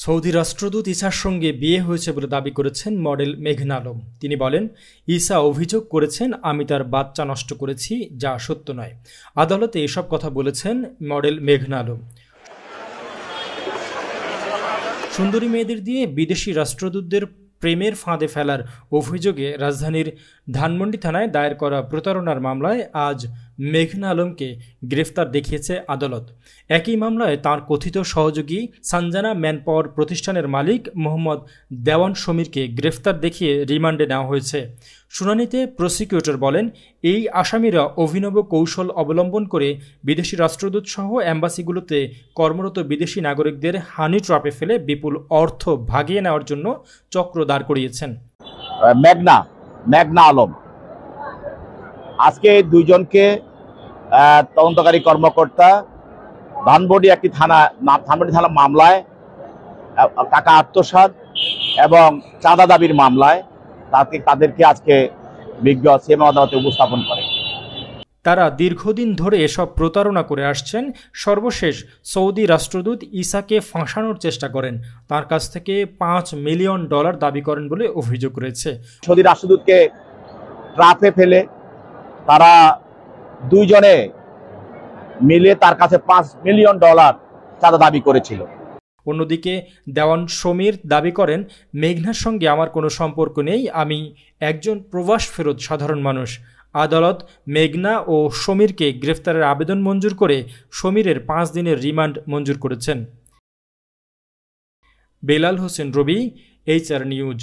Saudi রাষ্ট্রদূত ঈসার সঙ্গে বিয়ে হয়েছে বলে দাবি করেছেন মডেল মেঘনা আলম। তিনি বলেন, ঈসা অভিযোগ করেছেন আমি তার বাচ্চা নষ্ট করেছি, যা সত্য নয়। আদালতে এসব কথা বলেছেন মডেল মেঘনা আলম। সুন্দরী মেয়েদের দিয়ে বিদেশি রাষ্ট্রদূতদের প্রেমের ফাঁদে ফেলার অভিযোগে রাজধানীর ধানমন্ডি থানায় দায়ের করা প্রতারণার মামলায় আজ মেঘনা আলমকে গ্রেফতার দেখিয়েছে আদালত। একই মামলায় তার কথিত সহযোগী সানজানা ম্যানপাওয়ার প্রতিষ্ঠানের মালিক মোহাম্মদ দেওয়ান সমীরকে গ্রেফতার দেখিয়ে রিমান্ডে নেওয়া হয়েছে। শুনানিতে প্রসিকিউটর বলেন, এই আসামিরা অভিনব কৌশল অবলম্বন করে বিদেশি রাষ্ট্রদূত সহ অ্যাম্বাসিগুলোতে কর্মরত বিদেশি নাগরিকদের হানি ট্র্যাপে ফেলে বিপুল অর্থ ভাগিয়ে নেওয়ার জন্য চক্র দাঁড় করিয়েছেন। মেঘনা আলম আজকে দুইজনকে তদন্তকারী কর্মকর্তা ধানমন্ডি থানা মামলায় টাকা আত্মসাৎ এবং চাঁদা দাবির মামলায় তাদেরকে আজকে বিজ্ঞ সিএম আদালতে উপস্থাপন করে। তারা দীর্ঘদিন ধরে এসব প্রতারণা করে আসছেন। সর্বশেষ সৌদি রাষ্ট্রদূত ঈসাকে ফাঁসানোর চেষ্টা করেন, তার কাছ থেকে $5 মিলিয়ন দাবি করেন বলে অভিযোগ রয়েছে। সৌদি রাষ্ট্রদূতকে ট্রাপে ফেলে তারা দুইজনে মিলে তার কাছে $5 মিলিয়ন চাঁদা দাবি করেছিল। অন্যদিকে দেওয়ান সমীর দাবি করেন, মেঘনার সঙ্গে আমার কোনো সম্পর্ক নেই, আমি একজন প্রবাস ফেরত সাধারণ মানুষ। আদালত মেঘনা ও সমীরকে গ্রেফতারের আবেদন মঞ্জুর করে সমীরের 5 দিনের রিমান্ড মঞ্জুর করেছেন। বেলাল হোসেন রবি, HR নিউজ।